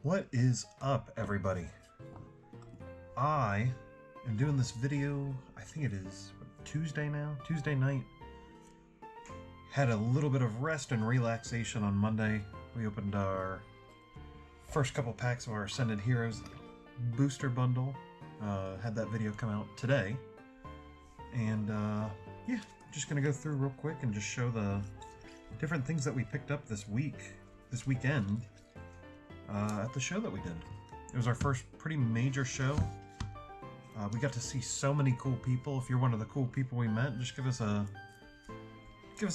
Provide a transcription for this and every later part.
What is up, everybody? I am doing this video, I think it is Tuesday now? Tuesday night. Had a little bit of rest and relaxation on Monday. We opened our first couple packs of our Ascended Heroes booster bundle. Had that video come out today. And yeah, just gonna go through real quick and just show the different things that we picked up this weekend. At the show that we did. It was our first pretty major show. We got to see so many cool people. If you're one of the cool people we met, just give us a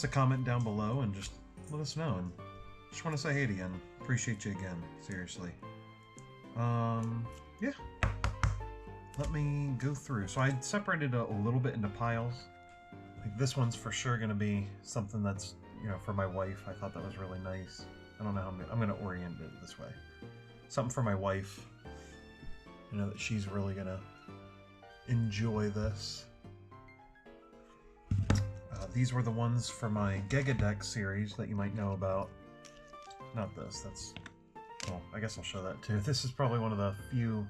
comment down below and just let us know. And just want to say hey again. Appreciate you again. Seriously. Yeah. Let me go through. So I separated a little bit into piles. Like this one's for sure going to be something that's, you know, for my wife. I thought that was really nice. I don't know how I'm going to orient it this way. Something for my wife. You know that she's really going to enjoy this. These were the ones for my Gegadex series that you might know about. Not this, that's... Well, I guess I'll show that too. This is probably one of the few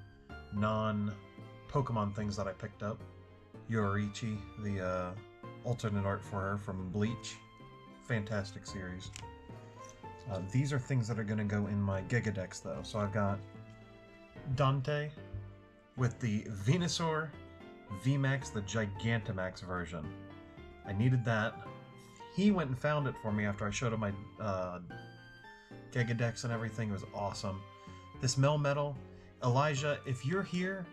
non-Pokemon things that I picked up. Yoruichi, the alternate art for her from Bleach. Fantastic series. These are things that are going to go in my Gegadex though. So I've got Dante with the Venusaur VMAX, the Gigantamax version. I needed that. He went and found it for me after I showed him my Gegadex and everything. It was awesome. This Melmetal, Elijah, if you're here,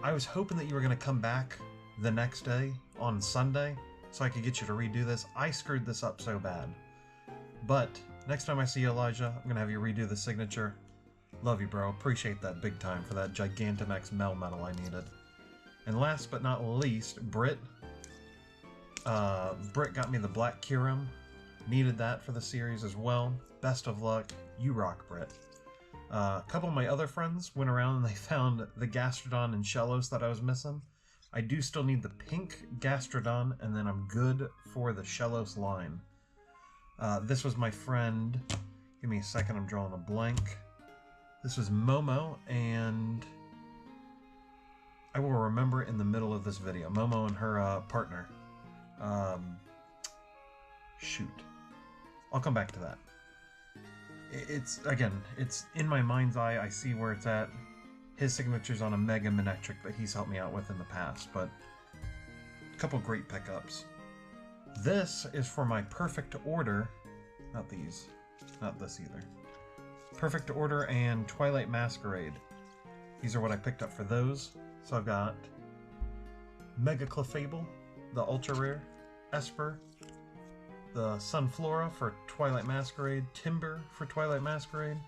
I was hoping that you were going to come back the next day on Sunday so I could get you to redo this. I screwed this up so bad. But next time I see you, Elijah, I'm going to have you redo the signature. Love you, bro. Appreciate that big time for that Gigantamax Melmetal I needed. And last but not least, Britt. Britt got me the Black Kyurem. Needed that for the series as well. Best of luck. You rock, Britt. A couple of my other friends went around and they found the Gastrodon and Shellos that I was missing. I do still need the pink Gastrodon, and then I'm good for the Shellos line. This was my friend. Give me a second, I'm drawing a blank. This was Momo, and I will remember in the middle of this video. Momo and her partner. Shoot. I'll come back to that. It's, again, it's in my mind's eye. I see where it's at. His signature's on a Mega Manectric that he's helped me out with in the past, but a couple great pickups. This is for my Perfect Order. Not these. Not this either. Perfect Order and Twilight Masquerade. These are what I picked up for those. So I've got Mega Clefable, the Ultra Rare, Esper, the Sunflora for Twilight Masquerade, Timber for Twilight Masquerade,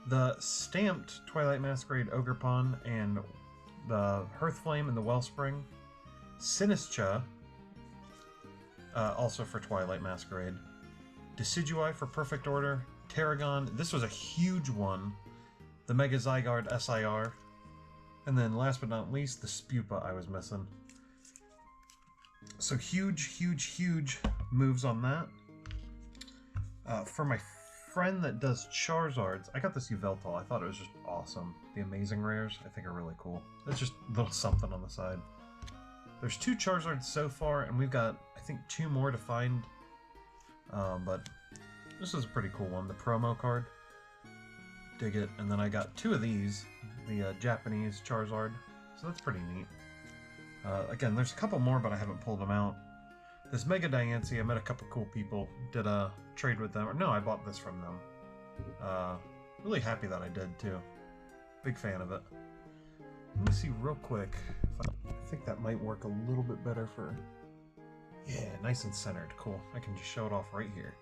the stamped Twilight Masquerade Ogerpon and the Hearthflame and the Wellspring, Sinistcha, also for Twilight Masquerade, Decidueye for Perfect Order, Tarragon, this was a huge one, the Mega Zygarde SIR, and then last but not least, the Spupa I was missing. So huge moves on that. For my friend that does Charizards, I got this Yveltal. I thought it was just awesome. The Amazing Rares, I think, are really cool. It's just a little something on the side. There's 2 Charizards so far, and we've got, I think, 2 more to find. But this is a pretty cool one. The promo card. Dig it. And then I got 2 of these. The Japanese Charizard. So that's pretty neat. Again, there's a couple more, but I haven't pulled them out. This Mega Diancie, I met a couple cool people, did a trade with them. Or no, I bought this from them. Really happy that I did, too. Big fan of it. Let me see real quick. I think that might work a little bit better for... Yeah, nice and centered. Cool. I can just show it off right here.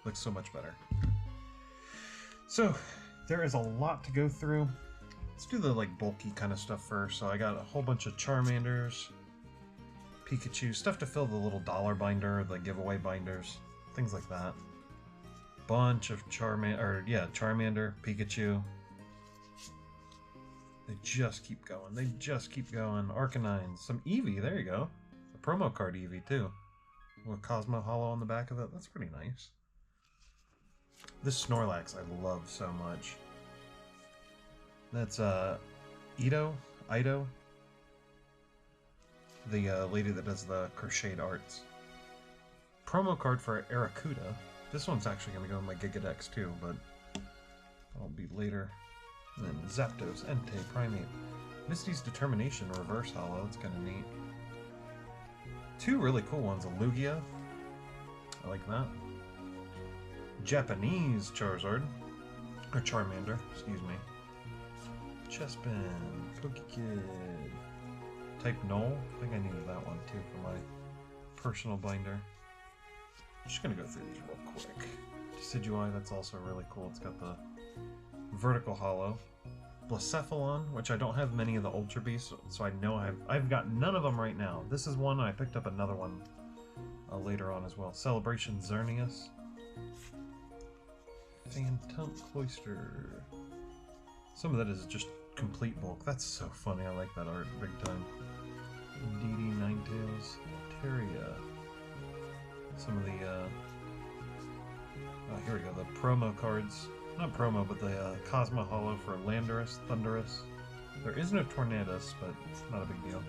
Looks so much better. So, there is a lot to go through. Let's do the like bulky kind of stuff first. So I got a whole bunch of Charmanders, Pikachu, stuff to fill the little dollar binder, the giveaway binders, things like that. Bunch of Charmander, Pikachu. They just keep going. They just keep going. Arcanines, some Eevee, there you go. A promo card Eevee too. With Cosmo Hollow on the back of it. That's pretty nice. This Snorlax I love so much. That's Ido, the lady that does the crocheted arts. Promo card for Aracuda. This one's actually going to go in my Gigadex too, but that'll be later. And then Zapdos, Entei, Primate. Misty's Determination, reverse holo. That's kind of neat. Two really cool ones. A Lugia. I like that. Japanese Charizard. Or Charmander, excuse me. Chespin, Pokekid. Type Null. I think I needed that one too for my personal binder. I'm just gonna go through these real quick. Decidueye, that's also really cool. It's got the vertical holo. Blacephalon, which I don't have many of the Ultra Beasts, so I know I've got none of them right now. This is one, and I picked up another one later on as well. Celebration Xerneas. Phantom Cloyster. Some of that is just complete bulk. That's so funny. I like that art big time. DD Ninetales, Terria. Some of the oh, here we go. The promo cards. Not promo, but the Cosmo Holo for Landorus, Thundurus. There is no Tornadus, but it's not a big deal.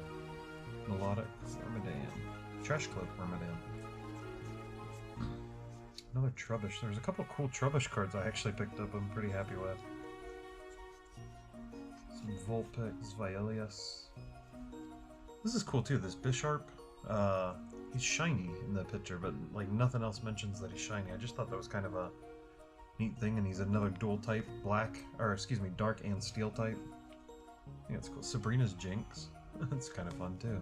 Melodic, Wormadam. Trash Cloak, Wormadam. Another Trubbish. There's a couple cool Trubbish cards I actually picked up I'm pretty happy with. Some Vulpix, Vielius. This is cool too, this Bisharp. He's shiny in the picture, but like nothing else mentions that he's shiny. I just thought that was kind of a neat thing, and he's another dual type, dark and steel type. I think it's cool. Sabrina's Jinx. That's kind of fun too.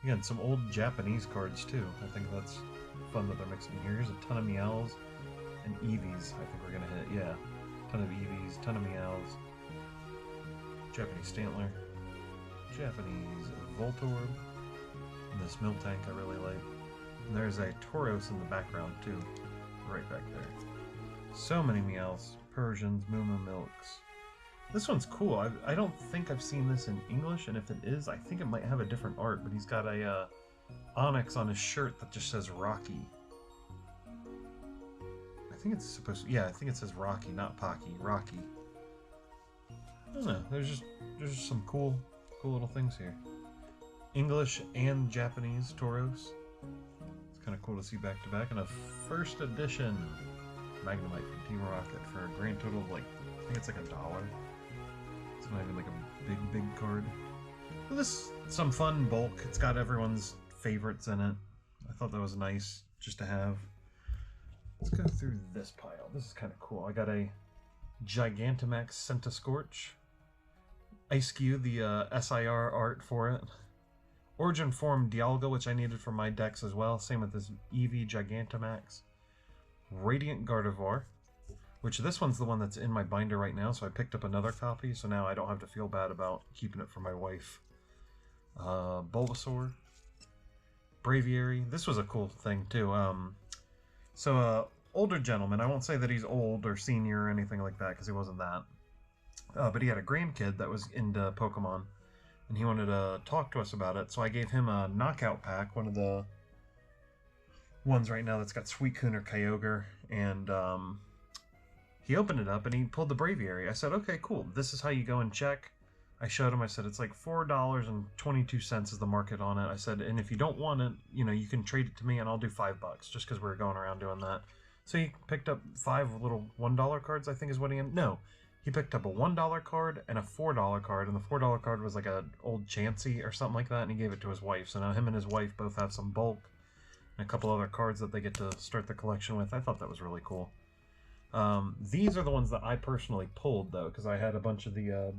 Again, some old Japanese cards too. I think that's fun that they're mixing here. Here's a ton of Meows and Eevees. I think we're gonna hit. Yeah, ton of Eevees, ton of Meows. Japanese Stantler, Japanese Voltorb, and this Miltank I really like. And there's a Tauros in the background too, right back there. So many Meows, Persians, Moo Milks. This one's cool. I don't think I've seen this in English, and if it is, I think it might have a different art, but he's got a Onyx on his shirt that just says Rocky. I think it's supposed to, yeah, I think it says Rocky, not Pocky, Rocky. I don't know, there's just some cool little things here. English and Japanese Tauros. It's kind of cool to see back to back, and a first edition Magnemite from Team Rocket for a grand total of like, I think it's like $1. It's not even like a big card. But this, some fun bulk. It's got everyone's favorites in it. I thought that was nice just to have. Let's go through this pile. This is kind of cool. I got a Gigantamax Centiskorch. Ice-Cube, the SIR art for it. Origin Form Dialga, which I needed for my decks as well. Same with this Eevee Gigantamax. Radiant Gardevoir, which this one's the one that's in my binder right now, so I picked up another copy, so now I don't have to feel bad about keeping it for my wife. Bulbasaur. Braviary. This was a cool thing, too. Older gentleman. I won't say that he's old or senior or anything like that, because he wasn't that. But he had a grandkid that was into Pokemon, and he wanted to talk to us about it, so I gave him a knockout pack, one of the ones right now that's got Suicune or Kyogre, and he opened it up and he pulled the Braviary. I said, okay, cool, this is how you go and check. I showed him, I said, it's like $4.22 is the market on it. I said, and if you don't want it, you know, you can trade it to me and I'll do $5, just because we were going around doing that. So he picked up 5 little $1 cards, I think is what he... No, he picked up a $1 card and a $4 card, and the $4 card was like an old Chansey or something like that, and he gave it to his wife. So now him and his wife both have some bulk and a couple other cards that they get to start the collection with. I thought that was really cool. These are the ones that I personally pulled, though, because I had a bunch of the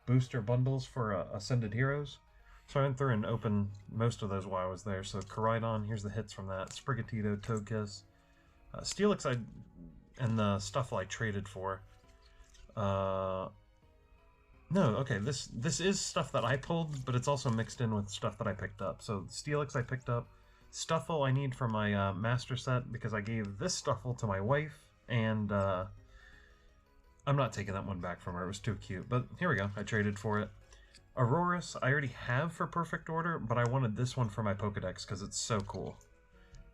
booster bundles for Ascended Heroes. So I went through and opened most of those while I was there. So Koraidon, here's the hits from that. Sprigatito, Togekiss. Steelix and the stuff I traded for. No, okay, this is stuff that I pulled, but it's also mixed in with stuff that I picked up. So Steelix I picked up. Stuffle I need for my master set, because I gave this Stuffle to my wife, and I'm not taking that one back from her. It was too cute. But here we go. I traded for it. Aurorus I already have for Perfect Order, but I wanted this one for my Pokedex because it's so cool.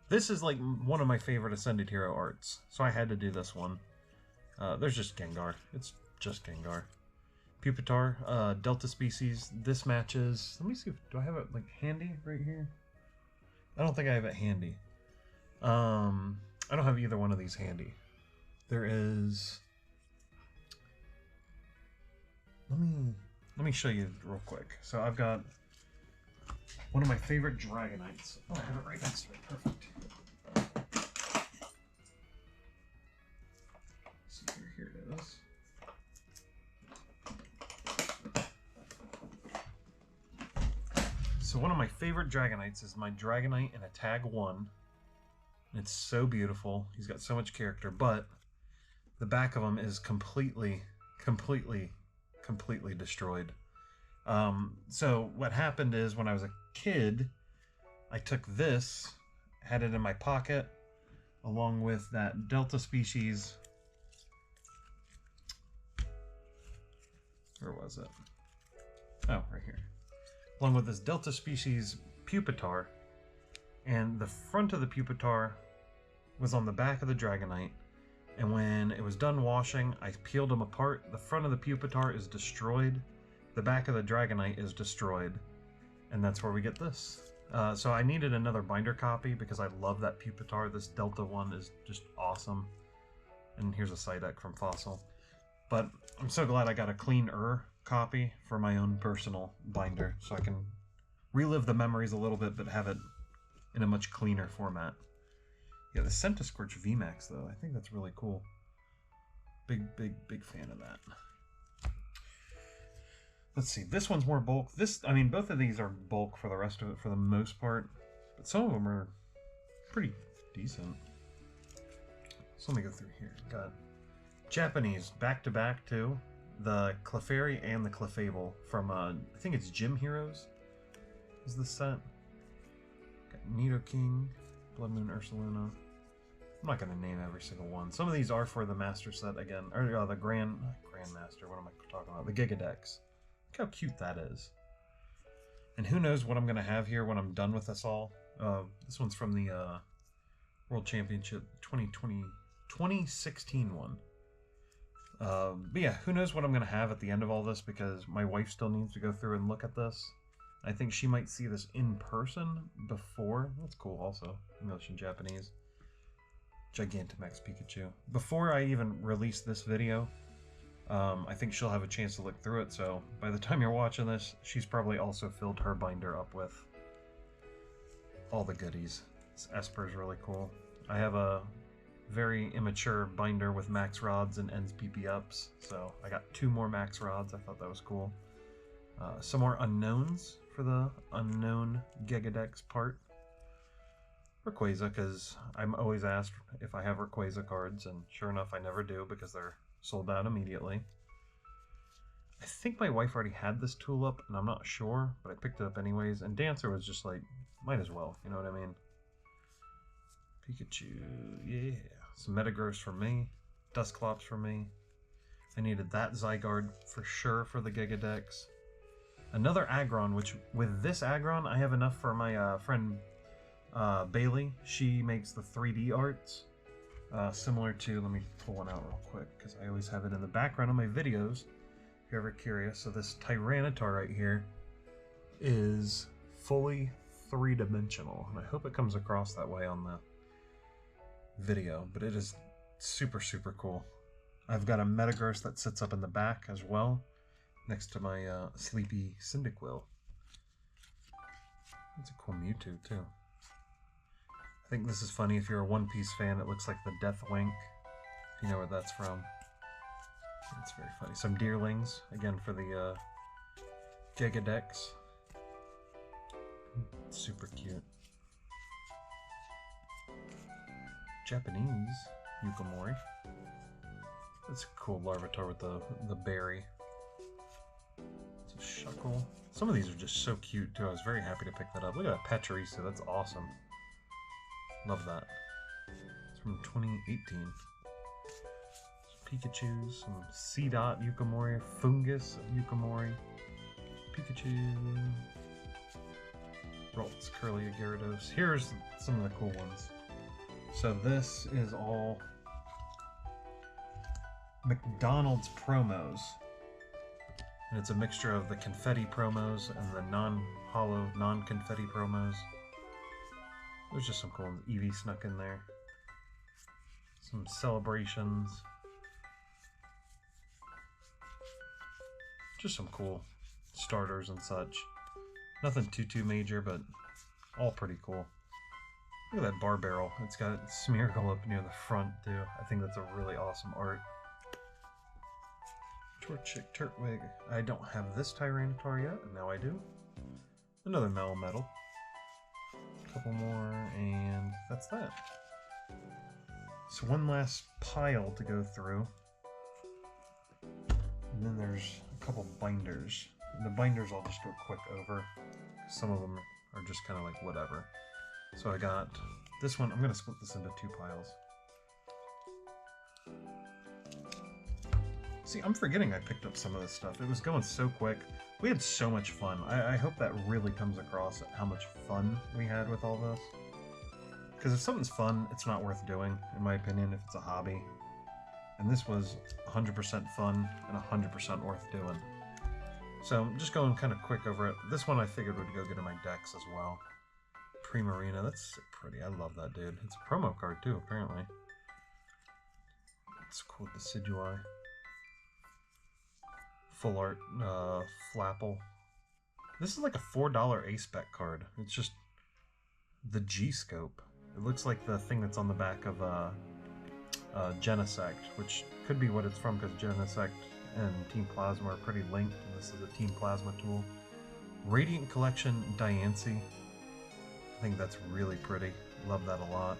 This is like one of my favorite Ascended Hero arts, so I had to do this one. There's just Gengar. It's just Gengar. Pupitar, Delta species. This matches. Let me see. Do I have it like handy right here? I don't think I have it handy. I don't have either one of these handy. There is. Let me show you real quick. So I've got one of my favorite Dragonites. Oh, I have it right next to me. Perfect. See here it is. So one of my favorite Dragonites is my Dragonite in a Tag 1. It's so beautiful. He's got so much character, but the back of him is completely destroyed. So what happened is when I was a kid, I took this, had it in my pocket, along with that Delta species. Where was it? Oh, right here. Along with this Delta species Pupitar, and the front of the Pupitar was on the back of the Dragonite, and when it was done washing, I peeled them apart. The front of the Pupitar is destroyed, the back of the Dragonite is destroyed, and that's where we get this. So I needed another binder copy because I love that Pupitar. This Delta one is just awesome. And here's a Psyduck from Fossil. But I'm so glad I got a cleaner copy for my own personal binder, so I can relive the memories a little bit, but have it in a much cleaner format. Yeah, the Centiskorch VMAX, though, I think that's really cool. Big fan of that. Let's see, this one's more bulk. I mean, both of these are bulk for the rest of it for the most part, but some of them are pretty decent. So let me go through here. Got Japanese back-to-back, too. The Clefairy and the Clefable from, I think it's Gym Heroes is the set. Got Nidoking, Blood Moon Ursaluna. I'm not going to name every single one. Some of these are for the Master set again, or the Grandmaster, what am I talking about? The Gigadex. Look how cute that is. And who knows what I'm going to have here when I'm done with this all. This one's from the World Championship 2016 one. But yeah, who knows what I'm going to have at the end of all this, because my wife still needs to go through and look at this. I think she might see this in person before. That's cool also. English and Japanese. Gigantamax Pikachu. Before I even release this video, I think she'll have a chance to look through it, so by the time you're watching this, she's probably also filled her binder up with all the goodies. This Esper's really cool. I have a very immature binder with max rods and ends PP ups, so I got 2 more max rods. I thought that was cool. Some more unknowns for the unknown Gigadex part. Rayquaza, because I'm always asked if I have Rayquaza cards, and sure enough I never do because they're sold out immediately. I think my wife already had this Tulip, and I'm not sure, but I picked it up anyways, and Dancer was just like, might as well, you know what I mean? Pikachu, yeah. Some Metagross for me. Dusclops for me. I needed that Zygarde for sure for the Gigadex. Another Aggron, which with this Aggron, I have enough for my friend Bailey. She makes the 3D arts. Similar to, let me pull one out real quick, because I always have it in the background of my videos, if you're ever curious. So this Tyranitar right here is fully 3-dimensional, and I hope it comes across that way on the video, but it is super cool. I've got a Metagross that sits up in the back as well, next to my Sleepy Cyndaquil. That's a cool Mewtwo too. I think this is funny if you're a One Piece fan. It looks like the Deathwing, if you know where that's from. It's very funny. Some Deerlings, again for the Gigadex. Super cute. Japanese Yukamori. That's a cool Larvitar with the berry. It's a Shuckle. Some of these are just so cute too. I was very happy to pick that up. Look at that Pachirisu. That's awesome. Love that. It's from 2018. Some Pikachu, some C-Dot Yukamori, Fungus Yukamori, Pikachu, Ralts, Curlia, Gyarados. Here's some of the cool ones. So this is all McDonald's promos. And it's a mixture of the confetti promos and the non-hollow, non-confetti promos. There's just some cool ones. Eevee snuck in there. Some celebrations. Just some cool starters and such. Nothing too major, but all pretty cool. Look at that bar barrel. It's got Smeargle up near the front too. I think that's a really awesome art. Torchic Turtwig. I don't have this Tyranitar yet, and now I do. Another Melmetal. A couple more, and that's that. So one last pile to go through. And then there's a couple binders. The binders I'll just go quick over. Some of them are just kind of like whatever. So I got this one. I'm going to split this into two piles. See, I'm forgetting I picked up some of this stuff. It was going so quick. We had so much fun. I hope that really comes across how much fun we had with all this. Because if something's fun, it's not worth doing, in my opinion, if it's a hobby. And this was 100% fun and 100% worth doing. So I'm just going kind of quick over it. This one I figured would go good in my decks as well. Primarina, that's pretty. I love that dude. It's a promo card too, apparently. It's cool, Decidueye. Full art, Flapple. This is like a $4 A-Spec card. It's just the G-Scope. It looks like the thing that's on the back of Genesect, which could be what it's from because Genesect and Team Plasma are pretty linked, and this is a Team Plasma tool. Radiant Collection Diancie. I think that's really pretty. Love that a lot.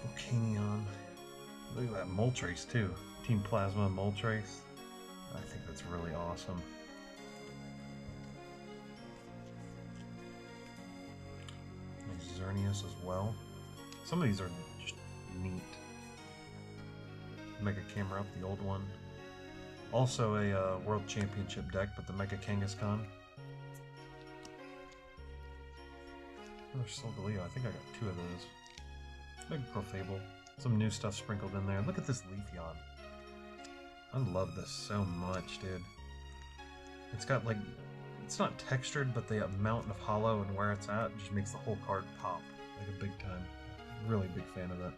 Volcanion. Look at that Moltres too. Team Plasma Moltres. I think that's really awesome. Nice Xerneas as well. Some of these are just neat. Mega Camera Up, the old one. Also a World Championship deck, but the Mega Kangaskhan. Another Solgaleo. I think I got two of those. Mega Clefable. Some new stuff sprinkled in there. Look at this Leafeon. I love this so much, dude. It's got like, it's not textured, but the amount of hollow and where it's at just makes the whole card pop like a big time. Really big fan of it.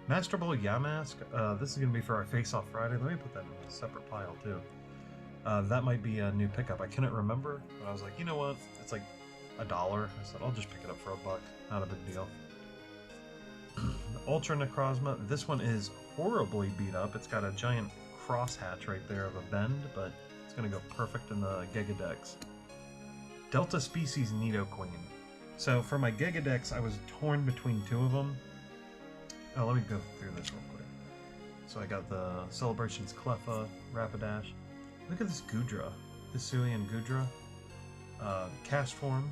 Master Ball Yamask. This is going to be for our Face Off Friday. Let me put that in a separate pile too. That might be a new pickup. I couldn't remember, but I was like, you know what? It's like $1. I said, I'll just pick it up for $1. Not a big deal. Ultra Necrozma. This one is horribly beat up. It's got a giant crosshatch right there of a bend, but it's going to go perfect in the Gigadex. Delta Species Nidoqueen. So for my Gigadex, I was torn between two of them. Oh, let me go through this real quick. So I got the Celebrations Cleffa, Rapidash. Look at this Goodra. Hisuian Goodra. Cast Form.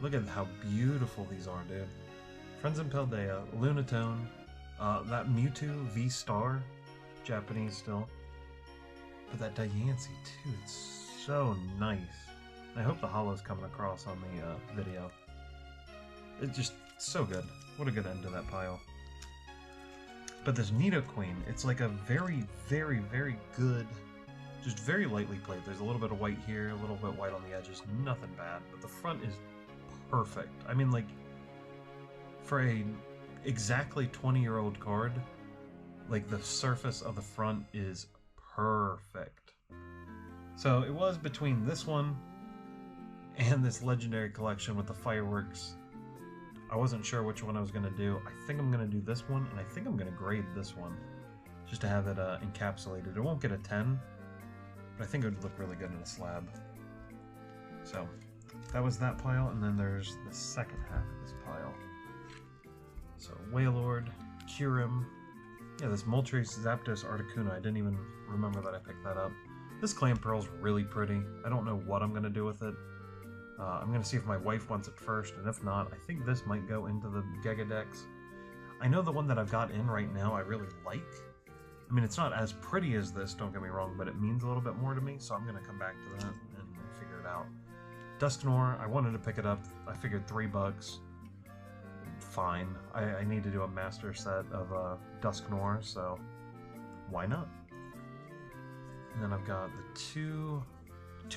Look at how beautiful these are, dude. Friends and Paldea, Lunatone, that Mewtwo V-Star, Japanese still. But that Diancie too, it's so nice. I hope the hollow's coming across on the video. It's just so good. What a good end to that pile. But this Nidoqueen, it's like a very, very, very good, just very lightly played. There's a little bit of white here, a little bit white on the edges, nothing bad. But the front is perfect. I mean, like, for a exactly 20-year-old card, like the surface of the front is perfect. So it was between this one and this Legendary Collection with the fireworks. I wasn't sure which one I was going to do. I think I'm going to do this one, and I think I'm going to grade this one just to have it encapsulated. It won't get a 10, but I think it would look really good in a slab. So that was that pile, and then there's the second half of this pile. So Wailord, Kyurem, yeah, this Moltres, Zapdos, Articuno. I didn't even remember that I picked that up. This Clamperl's really pretty. I don't know what I'm going to do with it. I'm going to see if my wife wants it first, and if not, I think this might go into the Gigadex. I know the one that I've got in right now I really like. I mean, it's not as pretty as this, don't get me wrong, but it means a little bit more to me, so I'm going to come back to that and figure it out. Dusknoir, I wanted to pick it up. I figured $3. Fine. I need to do a master set of Dusknoir, so why not? And then I've got the two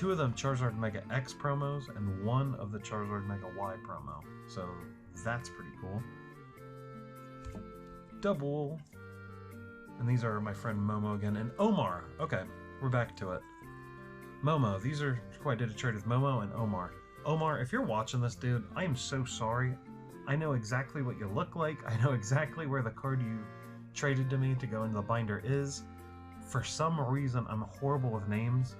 of them Charizard Mega X promos and one of the Charizard Mega Y promo. So that's pretty cool. Double. And these are my friend Momo again and Omar. Okay, we're back to it. Momo, these are who I did a trade with, Momo and Omar. Omar, if you're watching this, dude, I am so sorry. I know exactly what you look like. I know exactly where the card you traded to me to go into the binder is. For some reason, I'm horrible with names,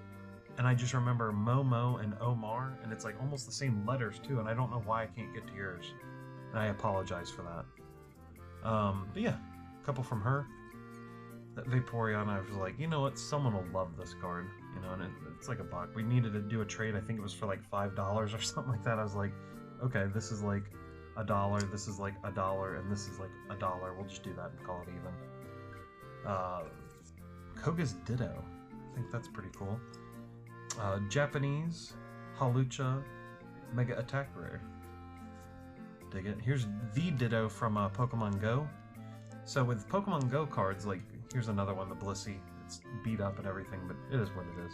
and I just remember Momo and Omar, and it's like almost the same letters too, and I don't know why I can't get to yours. And I apologize for that. But yeah, a couple from her. That Vaporeon, I was like, you know what, someone will love this card, you know, and it's like a buck. We needed to do a trade, I think it was for like $5 or something like that. I was like, okay, this is like $1, this is like $1, and this is like $1. We'll just do that and call it even. Koga's Ditto, I think that's pretty cool. Japanese Hawlucha Mega Attack Rare. Dig it. Here's the Ditto from Pokemon Go. So with Pokemon Go cards, like, here's another one, the Blissey. It's beat up and everything, but it is what it is.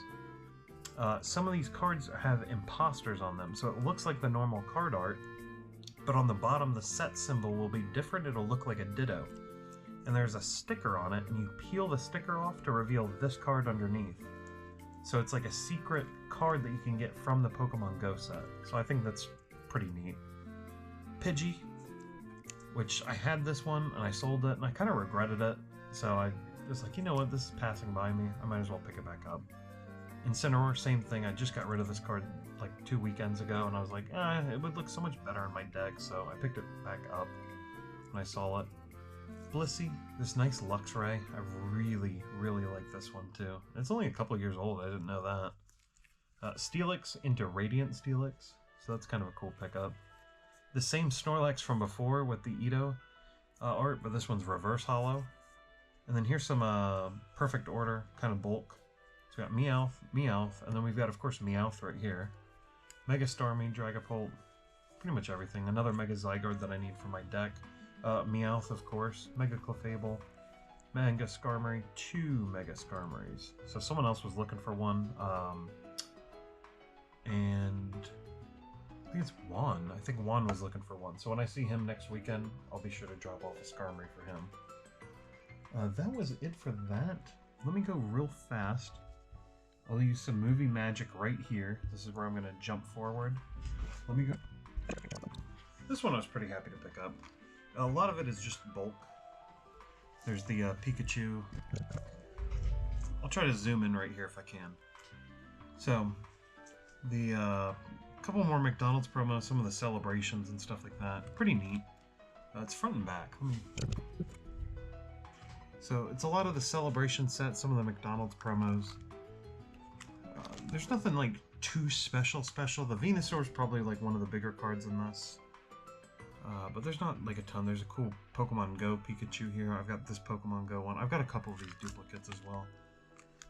Some of these cards have imposters on them, so it looks like the normal card art, but on the bottom the set symbol will be different. It'll look like a Ditto. And there's a sticker on it, and you peel the sticker off to reveal this card underneath. So it's like a secret card that you can get from the Pokemon Go set. So I think that's pretty neat. Pidgey, which I had this one and I sold it and I kind of regretted it. So I was like, you know what, this is passing by me. I might as well pick it back up. Incineroar, same thing. I just got rid of this card like 2 weekends ago and I was like, it would look so much better in my deck. So I picked it back up when I saw it. Blissey, this nice Luxray. I really, really like this one too. It's only a couple years old, I didn't know that. Steelix into Radiant Steelix, so that's kind of a cool pickup. The same Snorlax from before with the Ito art, but this one's reverse hollow. And then here's some perfect order, kind of bulk. So we got Meowth, Meowth, and then we've got, of course, Meowth right here. Mega Starmie, Dragapult, pretty much everything. Another Mega Zygarde that I need for my deck. Meowth, of course, Mega Clefable, Mega Skarmory, 2 Mega Skarmories. So someone else was looking for one, and I think it's Juan. I think Juan was looking for one. So when I see him next weekend, I'll be sure to drop off a Skarmory for him. That was it for that. Let me go real fast. I'll use some movie magic right here. This is where I'm going to jump forward. Let me go. This one I was pretty happy to pick up. A lot of it is just bulk. There's the Pikachu. I'll try to zoom in right here if I can. So, the couple more McDonald's promos, some of the celebrations and stuff like that. Pretty neat. It's front and back. So, it's a lot of the celebration sets, some of the McDonald's promos. There's nothing like too special. The Venusaur is probably like one of the bigger cards in this. But there's not like a ton. There's a cool Pokemon Go Pikachu here. I've got this Pokemon Go one. I've got a couple of these duplicates as well.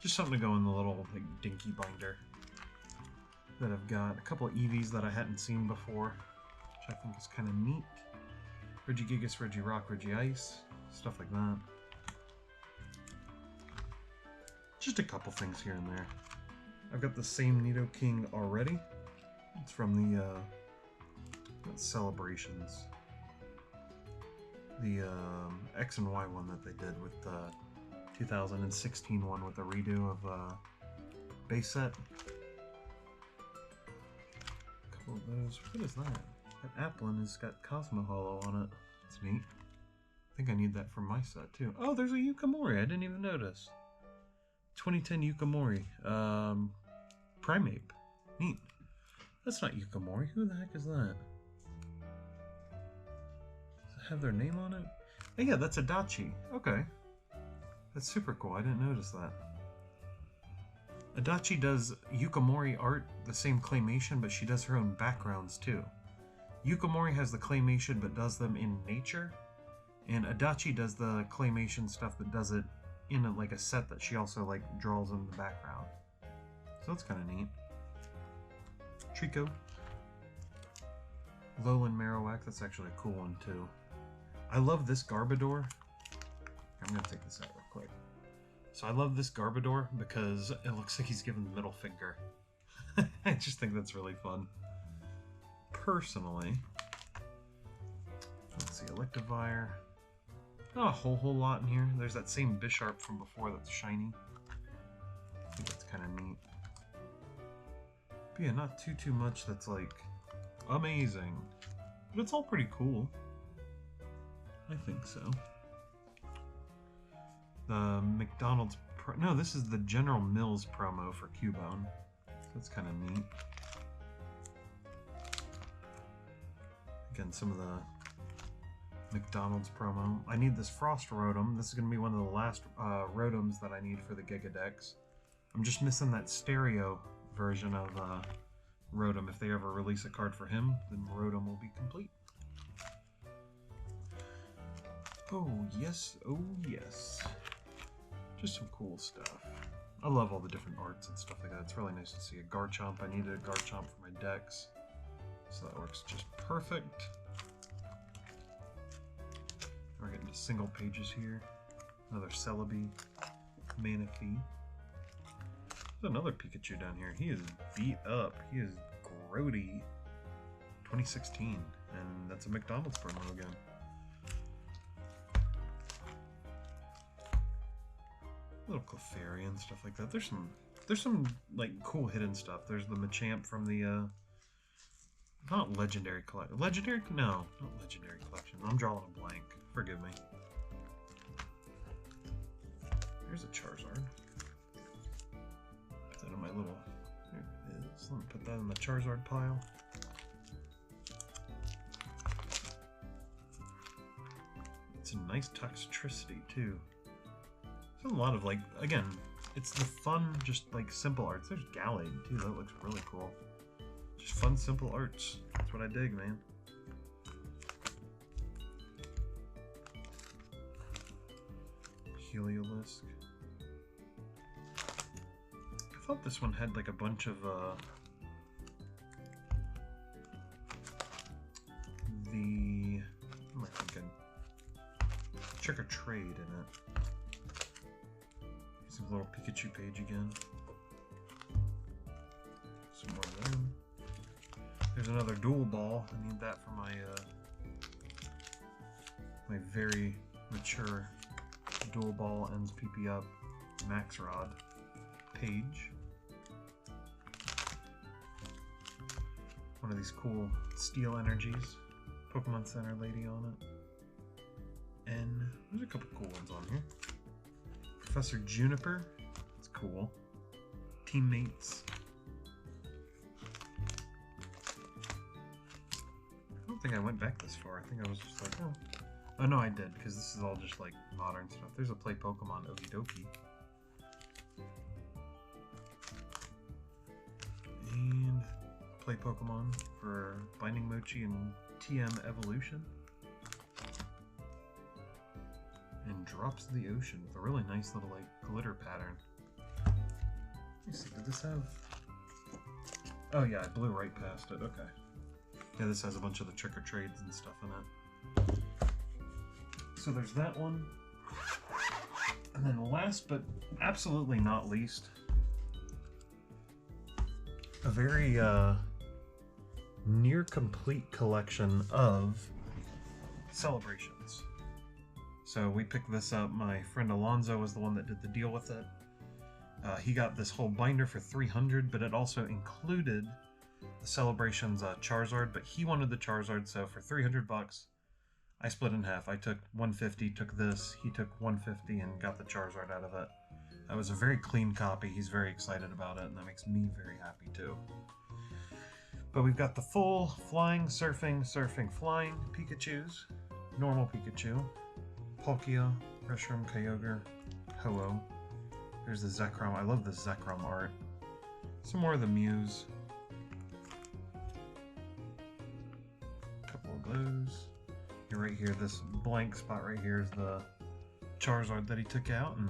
Just something to go in the little like dinky binder. That I've got a couple of Eevees that I hadn't seen before, which I think is kind of neat. Regigigas, Regirock, Regice, stuff like that. Just a couple things here and there. I've got the same Nidoking already. It's from the Celebrations. The X and Y one that they did with the 2016 one with the redo of base set. A couple of those. What is that? That Applin has got Cosmo Hollow on it. It's neat. I think I need that for my set too. Oh, there's a Yukamori. I didn't even notice. 2010 Yukamori. Primeape. Neat. That's not Yukamori. Who the heck is that? Have their name on it? Oh yeah, that's Adachi. Okay. That's super cool. I didn't notice that. Adachi does Yukamori art, the same claymation, but she does her own backgrounds too. Yukamori has the claymation but does them in nature, and Adachi does the claymation stuff but does it in like a set that she also like draws in the background. So that's kind of neat. Trico. Alolan Marowak, that's actually a cool one too. I love this Garbodor. I'm going to take this out real quick. So I love this Garbodor because it looks like he's giving the middle finger. I just think that's really fun. Personally. Let's see, Electivire. Not a whole lot in here. There's that same Bisharp from before that's shiny. I think that's kind of neat. But yeah, not too much that's like amazing. But it's all pretty cool. I think so. The McDonald's no, this is the General Mills promo for Cubone. That's kind of neat. Again, some of the McDonald's promo. I need this Frost Rotom. This is going to be one of the last Rotoms that I need for the Gigadex. I'm just missing that stereo version of Rotom. If they ever release a card for him, then Rotom will be complete. Oh yes, oh yes. Just some cool stuff. I love all the different arts and stuff like that. It's really nice to see a Garchomp. I needed a Garchomp for my decks, so that works just perfect. We're getting to single pages here. Another Celebi, Manaphy. There's another Pikachu down here. He is beat up. He is grody. 2016, and that's a McDonald's promo again. Little Clefairy and stuff like that. There's some like cool hidden stuff. There's the Machamp from the not legendary collection. Legendary? No, not legendary collection. I'm drawing a blank. Forgive me. There's a Charizard. Put that in my little. There it is. Let me put that in the Charizard pile. It's a nice Toxtricity too. There's a lot of like, again, it's the fun, just like simple arts. There's Gallade too. That looks really cool. Just fun, simple arts. That's what I dig, man. Heliolisk. I thought this one had like a bunch of the, what am I thinking? Trick or Trade in it. Here's a little Pikachu page again. Some more of them. There's another Dual Ball. I need that for my my very mature Dual Ball ends PP up Max Rod page. One of these cool Steel Energies. Pokemon Center lady on it. And there's a couple cool ones on here. Professor Juniper. It's cool. Teammates. I don't think I went back this far. I think I was just like, oh. Oh no, I did, because this is all just like modern stuff. There's a Play Pokemon Okie Dokie. And Play Pokemon for Binding Mochi and TM Evolution. And Drops of the Ocean with a really nice little like glitter pattern. Let me see, did this have... Oh yeah, I blew right past it, okay. Yeah, this has a bunch of the Trick or Trades and stuff in it. So there's that one. And then last but absolutely not least, a very near complete collection of Celebrations. So we picked this up. My friend Alonzo was the one that did the deal with it. He got this whole binder for $300, but it also included the Celebrations Charizard, but he wanted the Charizard, so for $300, I split in half. I took $150, took this, he took $150, and got the Charizard out of it. That was a very clean copy. He's very excited about it, and that makes me very happy too. But we've got the full flying, surfing, flying Pikachus. Normal Pikachu. Palkia, Reshiram, Kyogre, Ho-Oh. There's the Zekrom. I love the Zekrom art. Some more of the Mews. A couple of those. You're right here, this blank spot right here is the Charizard that he took out, and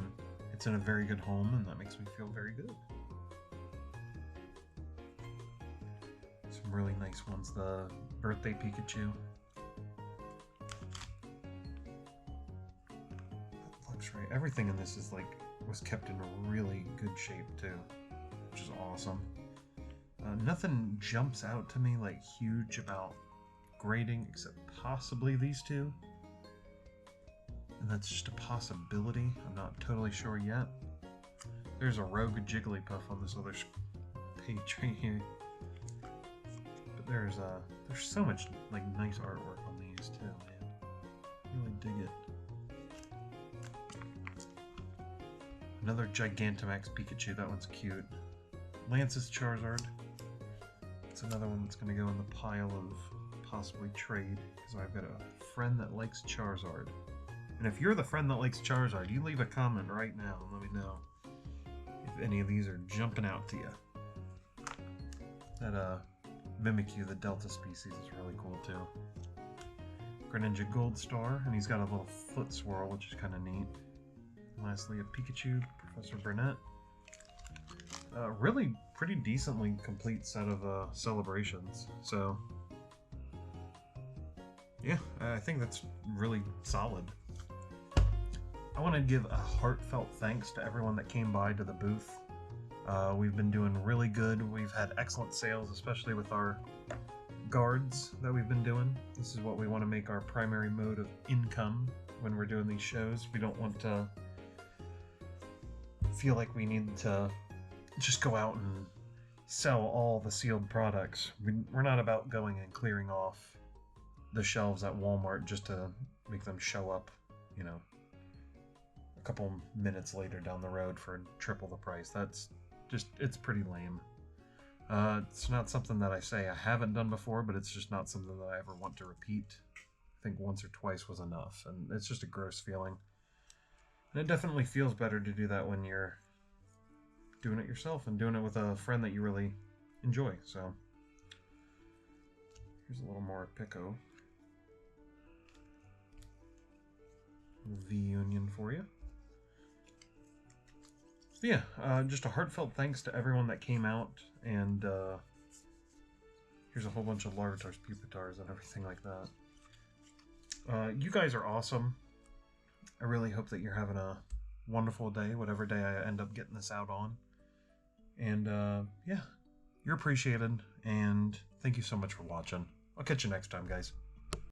it's in a very good home, and that makes me feel very good. Some really nice ones. The Birthday Pikachu. That looks right. Everything in this is like was kept in really good shape too, which is awesome. Nothing jumps out to me like huge about grading except possibly these two. And that's just a possibility. I'm not totally sure yet. There's a Rogue Jigglypuff on this other page right here. But there's so much like nice artwork on these too, man. Really dig it. Another Gigantamax Pikachu. That one's cute. Lance's Charizard. It's another one that's going to go in the pile of possibly trade because I've got a friend that likes Charizard. And if you're the friend that likes Charizard, you leave a comment right now and let me know if any of these are jumping out to you. That Mimikyu, the Delta species, is really cool too. Greninja Gold Star, and he's got a little foot swirl, which is kind of neat. And lastly, a Pikachu, Professor Burnett. Really pretty decently complete set of celebrations. So, yeah, I think that's really solid. I want to give a heartfelt thanks to everyone that came by to the booth. We've been doing really good. We've had excellent sales, especially with our guards that we've been doing. This is what we want to make our primary mode of income when we're doing these shows. We don't want to feel like we need to just go out and sell all the sealed products. We're not about going and clearing off the shelves at Walmart just to make them show up, you know, a couple minutes later down the road for triple the price. That's just, it's pretty lame. It's not something that I say I haven't done before, but it's just not something that I ever want to repeat. I think once or twice was enough, and it's just a gross feeling. And it definitely feels better to do that when you're doing it yourself and doing it with a friend that you really enjoy. So here's a little more Pico V-Union for you. So yeah, just a heartfelt thanks to everyone that came out, and here's a whole bunch of Larvitars, Pupitars, and everything like that. You guys are awesome. I really hope that you're having a wonderful day, whatever day I end up getting this out on. And yeah, you're appreciated, and thank you so much for watching. I'll catch you next time, guys.